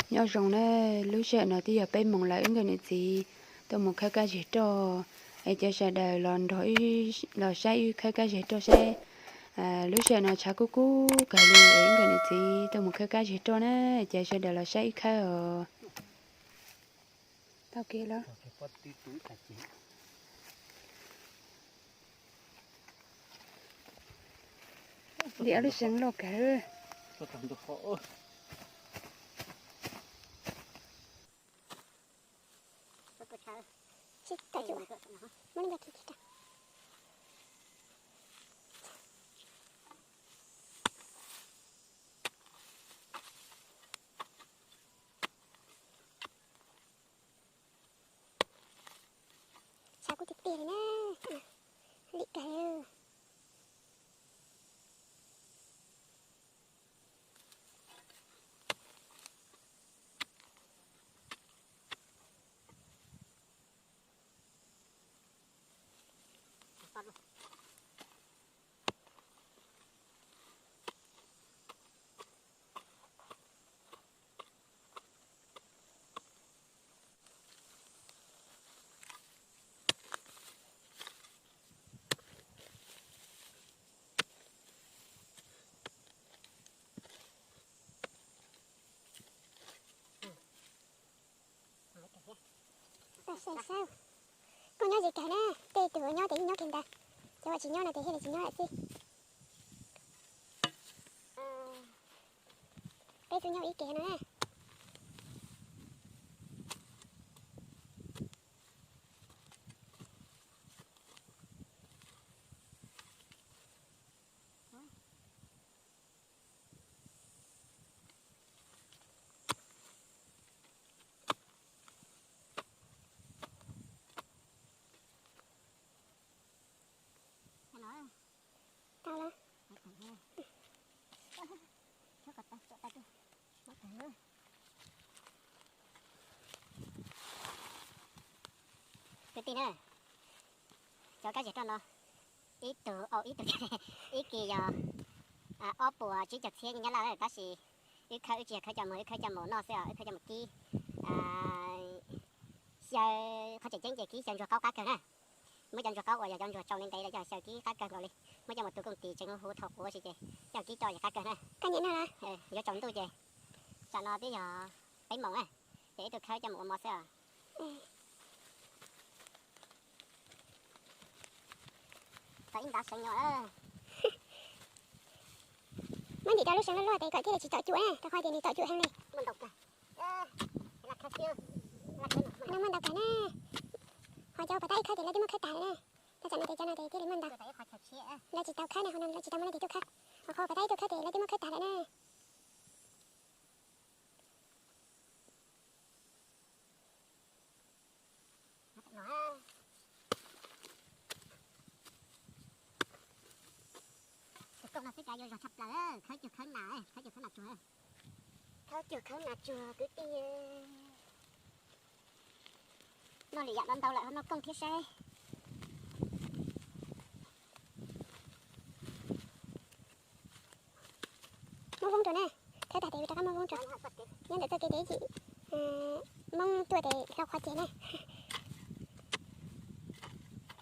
nhớ rằng nè lúc sợ nó thì giờ bên mong lại ứng cái này gì tôi một khai cái gì cho ai cho sợ đời lòn thổi lò say khai cái gì cho xe lúc sợ nó chả cú cái luôn ứng cái này gì tôi một khai cái gì cho nè cho sợ đời lò say khai ở tao kia đó liệu lúc sáng lo cả rồi Cita juga. Mana dah kita? Saku tipir na. Likar. Sao sao? Con nhớ gì cả nè, tê từ nhớ thì nhớ kìm ta, cho chị nhớ là thì hay là chị nhớ lại gì? Bây giờ nhớ ý kiến nữa nè. Tao là tự tin nữa cho cái gì cho nó ít từ ít kỳ giờ ốp bùa chỉ chặt xe như là cái gì ít khai chỉ khai cho một nó sẽ khai cho một ký giờ khai chỉ chính ký cho cao cá cờ nè mới cho cao rồi giờ cho trâu lên đây là giờ ký cá cờ rồi đi mới cho một tụ công ty chân hú thọc của chị giờ ký cho cá cờ nè cái gì nữa là giờ chồng tôi chị cho nó bây giờ lấy mỏng này để tôi khai cho một sẽ phải đã sang nhỏ mấy chị tao lúc sáng nó lo thì gọi thế là chị chọn chuỗi nè, tao khoai tiền thì chọn chuỗi hàng này. mình đọc cả là khai tiêu Nó mình đọc cả nè, hỏi cho bà tay khai tiền là đi mất khai tài nè, tao cho này thì thế là mình đọc. Là chị tao khai này, hôm nay là chị tao mới đi chỗ khác, họ kho bà tay tôi khai tiền là đi mất khai tài nè. công là tất cả vô rồi sắp là khởi chụp khởi nào chùa khởi chụp cứ đi nó lì dặn đón tàu lại nó công thiết xe Mong vung chuột nè, theo tài thì tao mong vung chuột, nhưng để tôi cái đấy chị mong chuột để theo khoa chế này,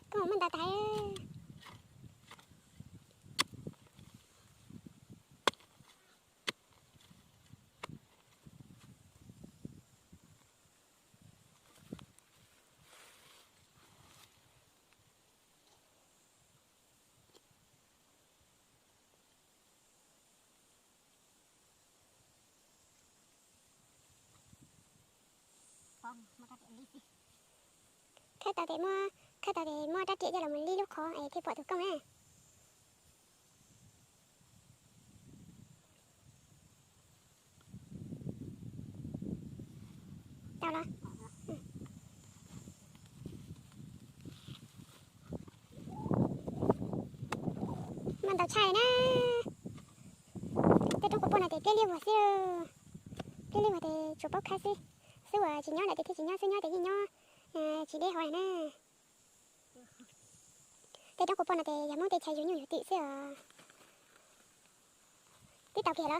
có mình đã thấy khai tao để mua đắt chị cho là mình đi lúc khó ấy thì bỏ thủ công nè. Tao là mình tao chạy nè, cái trong cục này thì cái liều vào thì chụp bóc khai xí, xíu chị nhớ lại thì chị nhớ xíu nhớ thì gì nhớ chị đi hỏi nè, cái trong cục này thì giờ muốn thì chạy nhiều tí xíu tí tàu kia đó.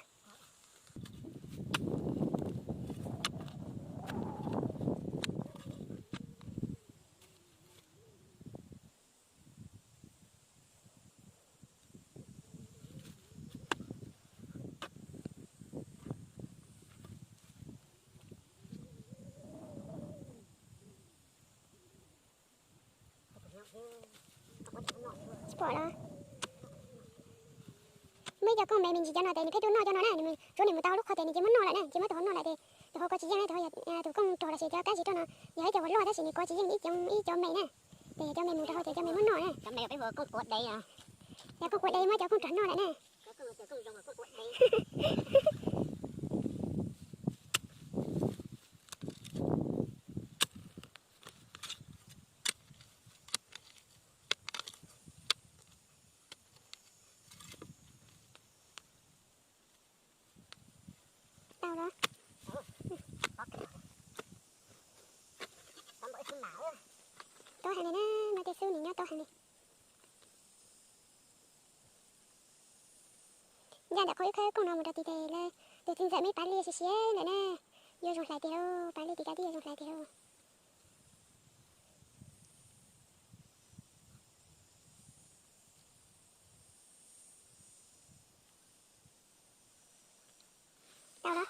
bỏ đó mấy giờ con mẹ mình chỉ cho nó tiền cái chỗ nó cho nó này mình chỗ này mà tao lúc khó tiền chỉ muốn nó lại này chỉ mới tao nó lại thì tao có chỉ riêng này thôi tụi con trò là chỉ cho cái gì cho nó giờ cho lo đó chỉ có chỉ riêng ý cho mày nè để cho mày muốn tao thì cho mày muốn nó nè cho mày phải vừa con cuột đây à giờ con quậy đây mới cho con tránh nó lại nè con dùng con cuột đây tao đó tao bởi không não tôi hàng này nè mà cái xương này nhá tôi hàng này giờ đã có cái con nào mà đặt thì là từ tin dậy mấy bán lia xí này nè vô rồi lại thì đâu bán lia thì cái đi rồi lại thì đâu tao đó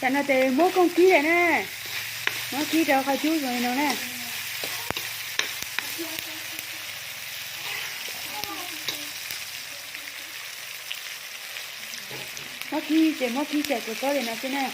chả nó thì mua con kia này nè nó kia đâu khai chú rồi nó nè nó kia chỉ có để nó thế này